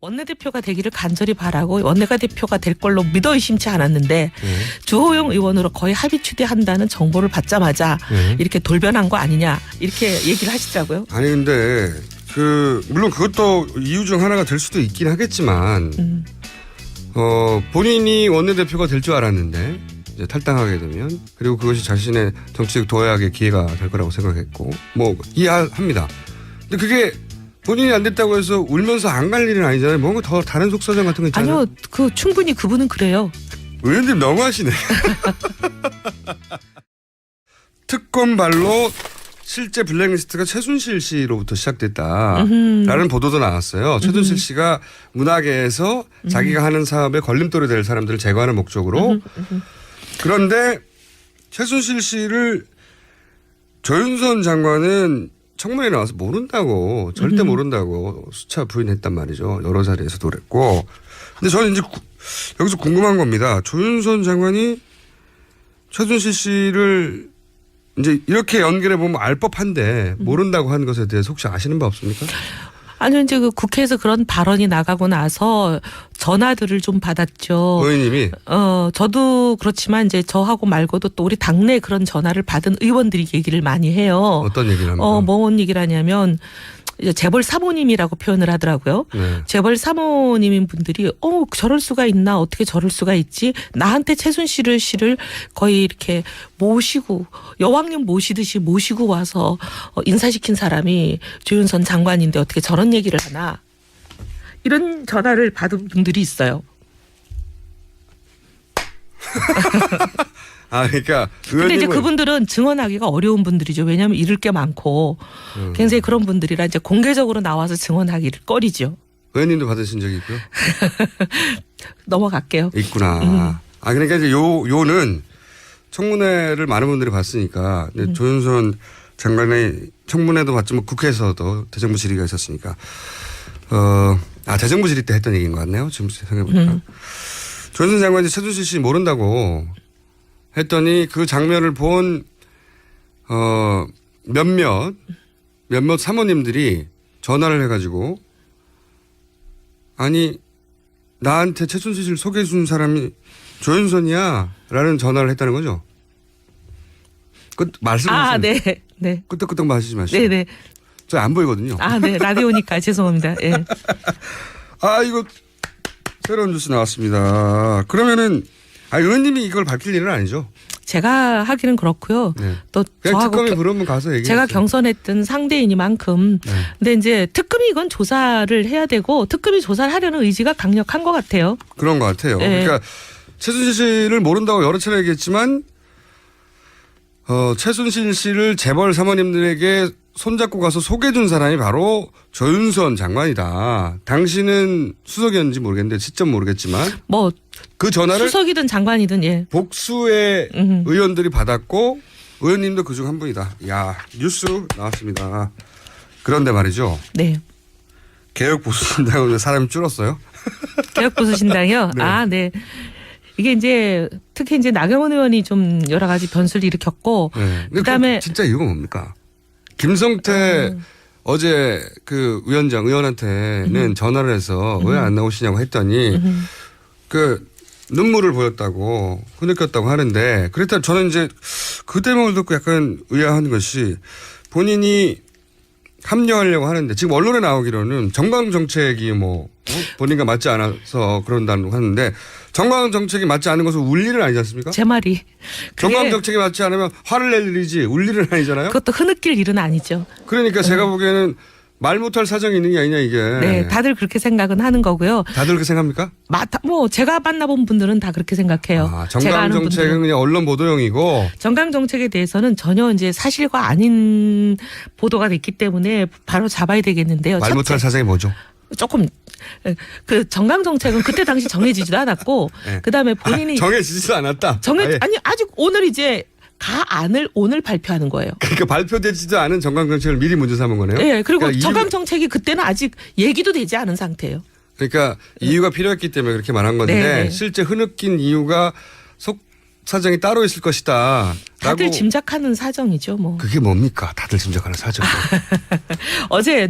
원내대표가 되기를 간절히 바라고 원내가 대표가 될 걸로 믿어 의심치 않았는데 주호영 의원으로 거의 합의 추대한다는 정보를 받자마자 이렇게 돌변한 거 아니냐 이렇게 얘기를 하시더라고요. 아니 근데 물론 그것도 이유 중 하나가 될 수도 있긴 하겠지만 본인이 원내대표가 될 줄 알았는데 이제 탈당하게 되면 그리고 그것이 자신의 정치적 도약의 기회가 될 거라고 생각했고 뭐 이해합니다. 근데 그게 본인이 안 됐다고 해서 울면서 안 갈 일은 아니잖아요. 뭔가 더 다른 속사정 같은 거 있잖아요. 아니요. 충분히 그분은 그래요. 의원님 너무하시네. 특검발로 실제 블랙리스트가 최순실 씨로부터 시작됐다라는 보도도 나왔어요. 최순실 씨가 문화계에서 자기가 하는 사업에 걸림돌이 될 사람들을 제거하는 목적으로. 그런데 최순실 씨를 조윤선 장관은 청문회에 나와서 모른다고 절대 모른다고 수차 부인했단 말이죠. 여러 자리에서도 그랬고. 근데 저는 이제 여기서 궁금한 겁니다. 조윤선 장관이 최순실 씨를 이제 이렇게 연결해 보면 알 법한데 모른다고 하는 것에 대해서 혹시 아시는 바 없습니까? 아니요, 이제 국회에서 그런 발언이 나가고 나서 전화들을 좀 받았죠. 의원님이? 저도 그렇지만 이제 저하고 말고도 또 우리 당내 그런 전화를 받은 의원들이 얘기를 많이 해요. 어떤 얘기를 합니까? 뭔 얘기를 하냐면 이제 재벌 사모님이라고 표현을 하더라고요. 네. 재벌 사모님인 분들이 저럴 수가 있나 어떻게 저럴 수가 있지 나한테 최순실 씨를 거의 이렇게 모시고 여왕님 모시듯이 모시고 와서 인사시킨 사람이 조윤선 장관인데 어떻게 저런 얘기를 하나 이런 전화를 받은 분들이 있어요. 그러니까 근데 이제 그분들은 증언하기가 어려운 분들이죠. 왜냐하면 잃을 게 많고 굉장히 그런 분들이라 이제 공개적으로 나와서 증언하기를 꺼리죠. 의원님도 받으신 적이 있고요. 넘어갈게요. 있구나. 그러니까 이제 요는 청문회를 많은 분들이 봤으니까 조윤선 장관의 청문회도 봤지만 국회에서도 대정부 질의가 있었으니까 대정부 질의 때 했던 얘기인 것 같네요. 지금 생각해보니까. 조윤선 장관이 최순실 씨 모른다고 했더니 그 장면을 본 몇몇 사모님들이 전화를 해가지고 아니 나한테 최순실 씨를 소개해 준 사람이 조윤선이야 라는 전화를 했다는 거죠. 말씀하세요. 네. 끄떡끄떡 마시지 마시고. 네네. 저 안 보이거든요. 네. 라디오니까 죄송합니다. 예. 이거 새로운 뉴스 나왔습니다. 그러면은 의원님이 이걸 밝힐 일은 아니죠? 제가 하기는 그렇고요. 네. 또 그냥 저하고 특검이 부르면 가서 얘기해요. 제가 경선했던 상대이니만큼. 네. 근데 이제 특검이 이건 조사를 해야 되고 특검이 조사를 하려는 의지가 강력한 것 같아요. 그런 것 같아요. 네. 그러니까 최순실 씨를 모른다고 여러 차례 얘기했지만 최순실 씨를 재벌 사모님들에게 손잡고 가서 소개해준 사람이 바로 조윤선 장관이다. 당신은 수석이었는지 모르겠는데 시점 모르겠지만 그 전화를 수석이든 장관이든 예. 복수의 의원들이 받았고 의원님도 그중 한 분이다. 뉴스 나왔습니다. 그런데 말이죠. 네. 개혁보수신당은 사람이 줄었어요. 개혁보수신당이요? 네. 네. 이게 이제 특히 이제 나경원 의원이 좀 여러 가지 변수를 일으켰고 네. 그다음에 진짜 이유가 뭡니까? 김성태 어제 그 의원한테는 전화를 해서 왜 안 나오시냐고 했더니 눈물을 보였다고 흐느꼈다고 하는데 그랬다 저는 이제 그 대목을 듣고 약간 의아한 것이 본인이 합류하려고 하는데 지금 언론에 나오기로는 정강 정책이 본인과 맞지 않아서 그런다고 하는데 정강 정책이 맞지 않은 것은 울 일은 아니지 않습니까? 제 말이 정강 정책이 맞지 않으면 화를 낼 일이지 울 일은 아니잖아요. 그것도 흐느낄 일은 아니죠. 그러니까 제가 보기에는 말 못할 사정이 있는 게 아니냐 이게. 네, 다들 그렇게 생각은 하는 거고요. 다들 그렇게 생각합니까? 제가 만나본 분들은 다 그렇게 생각해요. 정강 정책은 그냥 언론 보도용이고. 정강 정책에 대해서는 전혀 이제 사실과 아닌 보도가 됐기 때문에 바로 잡아야 되겠는데요. 말 못할 사정이 뭐죠? 조금 그 정강 정책은 그때 당시 정해지지도 않았고 네. 그다음에 본인이 정해지지도 않았다. 아니 아직 오늘 이제 가안을 오늘 발표하는 거예요. 그러니까 발표되지도 않은 정강 정책을 미리 문제 삼은 거네요. 네, 그리고 그러니까 정강 정책이 그때는 아직 얘기도 되지 않은 상태예요. 그러니까 이유가 필요했기 때문에 그렇게 말한 건데 네. 실제 흐느낀 이유가 사정이 따로 있을 것이다. 다들 라고. 짐작하는 사정이죠, 뭐. 그게 뭡니까? 다들 짐작하는 사정. 어제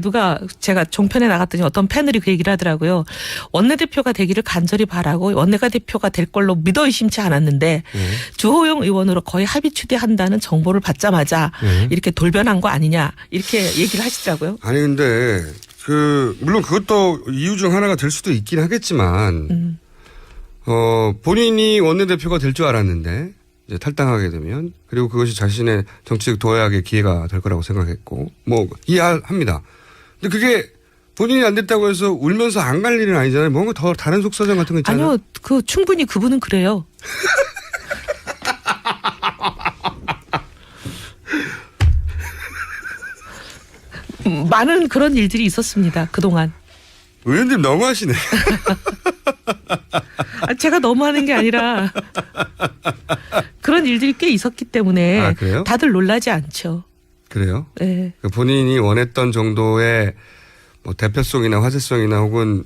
제가 종편에 나갔더니 어떤 패널이 그 얘기를 하더라고요. 원내대표가 되기를 간절히 바라고 원내가 대표가 될 걸로 믿어 의심치 않았는데 주호영 의원으로 거의 합의 추대한다는 정보를 받자마자 이렇게 돌변한 거 아니냐 이렇게 얘기를 하시더라고요. 아니 근데 물론 그것도 이유 중 하나가 될 수도 있긴 하겠지만 본인이 원내대표가 될 줄 알았는데 이제 탈당하게 되면 그리고 그것이 자신의 정치적 도약의 기회가 될 거라고 생각했고 뭐 이해합니다. 근데 그게 본인이 안 됐다고 해서 울면서 안 갈 일은 아니잖아요. 뭔가 더 다른 속사정 같은 거 있잖아요. 아니요. 충분히 그분은 그래요. 많은 그런 일들이 있었습니다. 그동안. 의원님 너무하시네. 제가 너무하는 게 아니라 그런 일들이 꽤 있었기 때문에 아, 그래요? 다들 놀라지 않죠. 그래요? 네. 본인이 원했던 정도의 뭐 대표성이나 화제성이나 혹은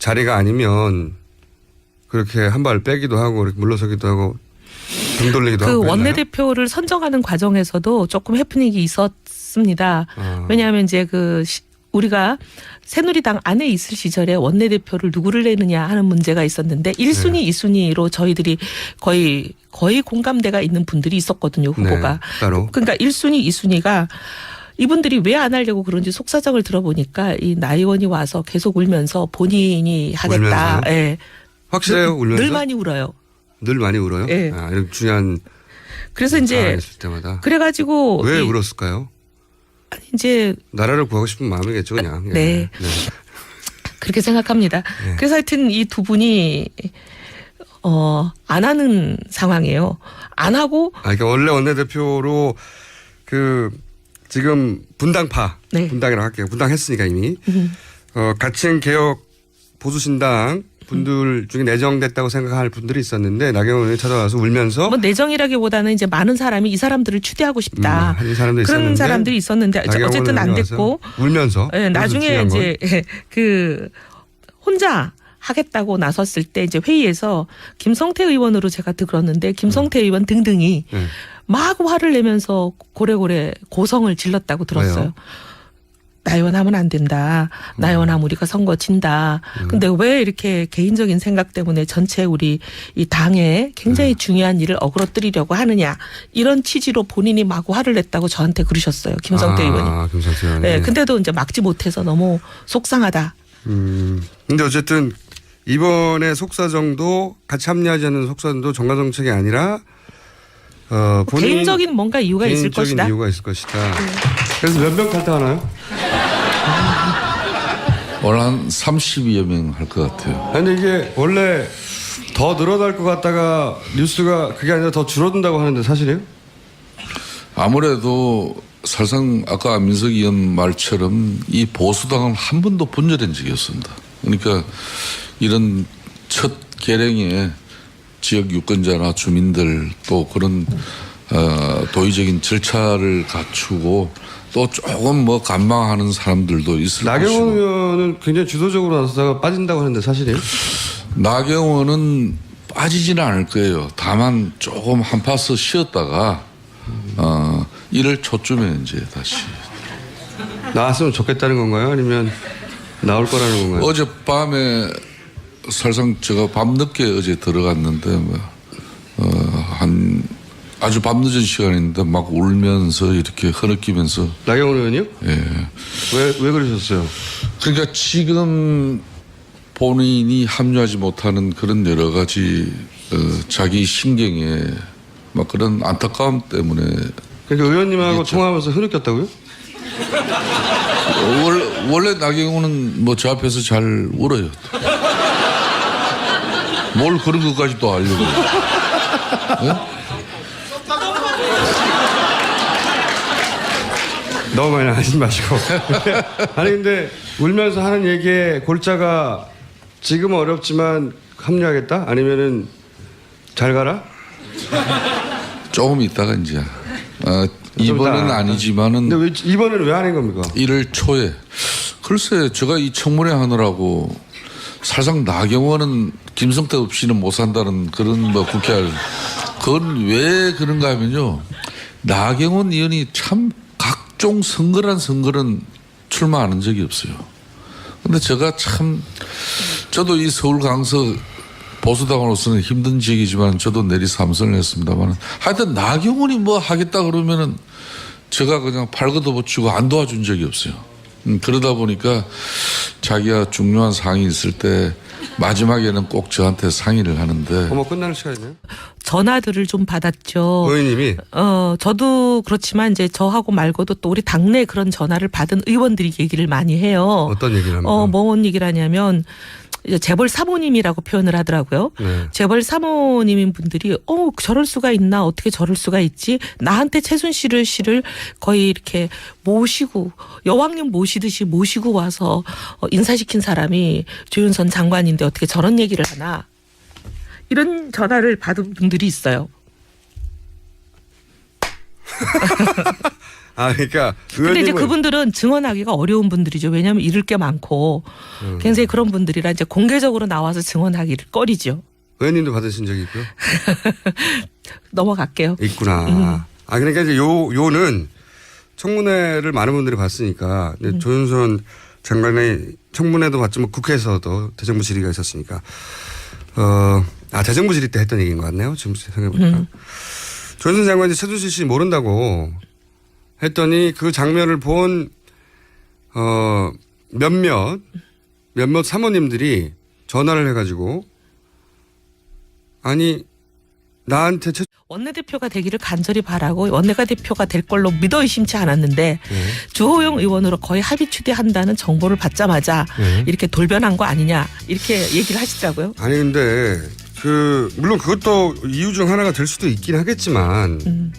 자리가 아니면 그렇게 한 발 빼기도 하고 이렇게 물러서기도 하고 등 돌리기도 하고 그 그랬나요? 원내대표를 선정하는 과정에서도 조금 해프닝이 있었습니다. 왜냐하면 이제 우리가 새누리당 안에 있을 시절에 원내대표를 누구를 내느냐 하는 문제가 있었는데 1순위, 2순위로 저희들이 거의 공감대가 있는 분들이 있었거든요. 후보가. 네, 따로. 그러니까 1순위, 2순위가 이분들이 왜 안 하려고 그런지 속사정을 들어보니까 이 나 의원이 와서 계속 울면서 본인이 하겠다. 울면서요? 예. 확실해요? 울면서? 늘 많이 울어요. 늘 많이 울어요? 예. 이런 중요한 그래서 이제 상황이 있을 때마다. 그래가지고 왜 울었을까요? 이제 나라를 구하고 싶은 마음이겠죠 그냥. 예. 네. 그렇게 생각합니다. 네. 그래서 하여튼 이 두 분이 안 하는 상황이에요. 안 하고 그러니까 원래 원내대표로 지금 분당파, 네. 분당이라고 할게요. 분당했으니까 이미. 가칭 개혁 보수신당 분들 중에 내정됐다고 생각할 분들이 있었는데 나경원 의원이 찾아와서 울면서 뭐 내정이라기보다는 이제 많은 사람이 이 사람들을 추대하고 싶다. 하는 사람도 그런 있었는데 사람들이 있었는데 어쨌든 안 됐고 울면서 네, 나중에 이제 혼자 하겠다고 나섰을 때 이제 회의에서 김성태 의원으로 제가 들었는데 김성태 의원 등등이 네. 막 화를 내면서 고래고래 고성을 질렀다고 들었어요. 왜요? 나 의원 하면 안 된다. 나 의원 하면 우리가 선거 진다. 근데 왜 이렇게 개인적인 생각 때문에 전체 우리 이 당에 굉장히 중요한 일을 어그러뜨리려고 하느냐. 이런 취지로 본인이 마구 화를 냈다고 저한테 그러셨어요. 김성태 의원이. 김성태 의원이. 네, 근데도 이제 막지 못해서 너무 속상하다. 근데 어쨌든 이번에 속사정도 같이 합리하지 않는 속사정도 정가정책이 아니라 본인 개인적인 뭔가 이유가 있을 개인적인 것이다. 이유가 있을 것이다. 그래서 몇 명 탈당하나요? 오늘 한 30여 명 할 것 같아요. 근데 이게 원래 더 늘어날 것 같다가 뉴스가 그게 아니라 더 줄어든다고 하는데 사실이에요? 아무래도 사실상 아까 안민석 의원 말처럼 이 보수당은 한 번도 분열된 적이 없습니다. 그러니까 이런 첫 계량에 지역 유권자나 주민들 또 그런 도의적인 절차를 갖추고 또 조금 뭐 간망하는 사람들도 있을 나경원 것이고. 의원은 굉장히 주도적으로 나서다가 빠진다고 하는데 사실이에요? 나경원은 빠지지는 않을 거예요. 다만 조금 한 파스 쉬었다가 1월 초쯤에 이제 다시. 나왔으면 좋겠다는 건가요? 아니면 나올 거라는 건가요? 어젯밤에 사실상 제가 밤늦게 어제 들어갔는데 한 아주 밤늦은 시간인데 막 울면서 이렇게 흐느끼면서. 나경원 의원이요? 예. 왜 그러셨어요? 그러니까 지금 본인이 합류하지 못하는 그런 여러 가지 자기 신경에 막 그런 안타까움 때문에. 그러니까 의원님하고 그렇죠. 통화하면서 흐느꼈다고요? 원래 나경원은 뭐 저 앞에서 잘 울어요. 뭘 그런 것까지 또 알려고. 네? 너무 많이 하지 마시고. 아니 근데 울면서 하는 얘기에 골자가 지금은 어렵지만 합류하겠다? 아니면은 잘 가라? 조금 있다가 이제 이번은 아니지만은. 근데 왜 이번에는 왜 아닌 겁니까? 1월 초에. 글쎄 제가 이 청문회 하느라고 사실상 나경원은 김성태 없이는 못 산다는 그런 뭐 국회할 그건 왜 그런가 하면요. 나경원 의원이 참 각종 선거는 출마하는 적이 없어요. 근데 제가 저도 이 서울 강서 보수당으로서는 힘든 지역이지만 저도 내리 삼선을 했습니다만 하여튼 나경원이 뭐 하겠다 그러면은 제가 그냥 팔 걷어붙이고 안 도와준 적이 없어요. 그러다 보니까 자기가 중요한 사항이 있을 때 마지막에는 꼭 저한테 상의를 하는데. 어머, 끝나는 시간이네요. 전화들을 좀 받았죠. 의원님이. 저도 그렇지만 이제 저하고 말고도 또 우리 당내 그런 전화를 받은 의원들이 얘기를 많이 해요. 어떤 얘기를 합니까? 뭔 얘기를 하냐면 이제 재벌 사모님이라고 표현을 하더라고요. 네. 재벌 사모님인 분들이 저럴 수가 있나 어떻게 저럴 수가 있지 나한테 최순실을 거의 이렇게 모시고 여왕님 모시듯이 모시고 와서 인사시킨 사람이 조윤선 장관인데 어떻게 저런 얘기를 하나 이런 전화를 받은 분들이 있어요. 그러니까 근데 이제 의원님은- 그분들은 증언하기가 어려운 분들이죠. 왜냐하면 잃을 게 많고 굉장히 그런 분들이라 이제 공개적으로 나와서 증언하기를 꺼리죠. 의원님도 받으신 적이 있고요. 넘어갈게요. 있구나. 그러니까 이제 요는 청문회를 많은 분들이 봤으니까 근데 조윤선 장관의 청문회도 봤지만 국회에서도 대정부 질의가 있었으니까 대정부 질의 때 했던 얘기인 것 같네요. 지금 생각해보니까. 조윤선 장관이 최순실 씨 모른다고 했더니 그 장면을 본 몇몇 사모님들이 전화를 해가지고 아니 나한테 원내대표가 되기를 간절히 바라고 원내가 대표가 될 걸로 믿어 의심치 않았는데 주호영 의원으로 거의 합의 추대한다는 정보를 받자마자 이렇게 돌변한 거 아니냐 이렇게 얘기를 하시더라고요. 아니 근데 물론 그것도 이유 중 하나가 될 수도 있긴 하겠지만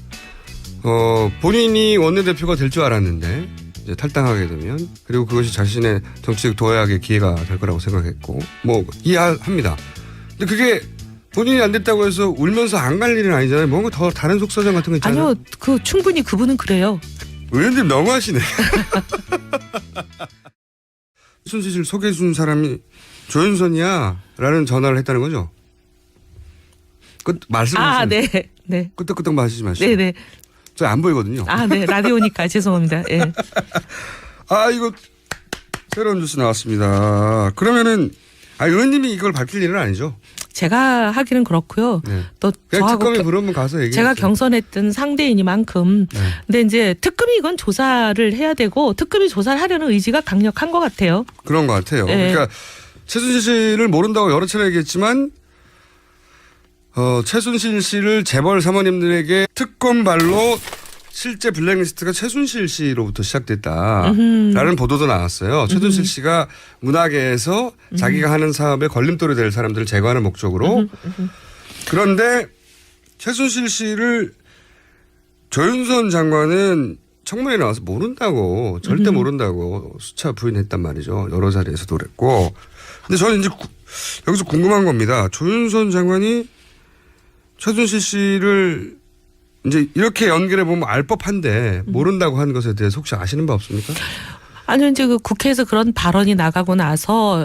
본인이 원내대표가 될 줄 알았는데 이제 탈당하게 되면 그리고 그것이 자신의 정치적 도약의 기회가 될 거라고 생각했고 뭐 이해합니다. 근데 그게 본인이 안 됐다고 해서 울면서 안 갈 일은 아니잖아요. 뭔가 더 다른 속사정 같은 거 있잖아요. 아니요. 충분히 그분은 그래요. 의원님 너무하시네. 최순실 소개해 준 사람이 조윤선이야 라는 전화를 했다는 거죠. 말씀하세요. 네. 네. 끄떡끄떡 마시지 마시고. 네네. 저 안 보이거든요. 네. 라디오니까 죄송합니다. 예. 이거 새로운 뉴스 나왔습니다. 그러면은 의원님이 이걸 밝힐 일은 아니죠? 제가 하기는 그렇고요. 네. 또 그냥 저하고 특검이 부르면 가서 얘기해. 제가 경선했던 상대이니만큼. 네. 근데 이제 특검이 이건 조사를 해야 되고 특검이 조사를 하려는 의지가 강력한 것 같아요. 그런 것 같아요. 네. 그러니까 최순실 씨를 모른다고 여러 차례 얘기했지만 최순실 씨를 재벌 사모님들에게 특검발로 실제 블랙리스트가 최순실 씨로부터 시작됐다라는 보도도 나왔어요. 최순실 씨가 문화계에서 자기가 하는 사업에 걸림돌이 될 사람들을 제거하는 목적으로. 그런데 최순실 씨를 조윤선 장관은 청문회에 나와서 모른다고 절대 모른다고 수차 부인했단 말이죠. 여러 자리에서도 그랬고. 근데 저는 이제 여기서 궁금한 겁니다. 조윤선 장관이 최순실 씨를 이제 이렇게 연결해 보면 알 법한데 모른다고 한 것에 대해서 혹시 아시는 바 없습니까? 아니요, 이제 그 국회에서 그런 발언이 나가고 나서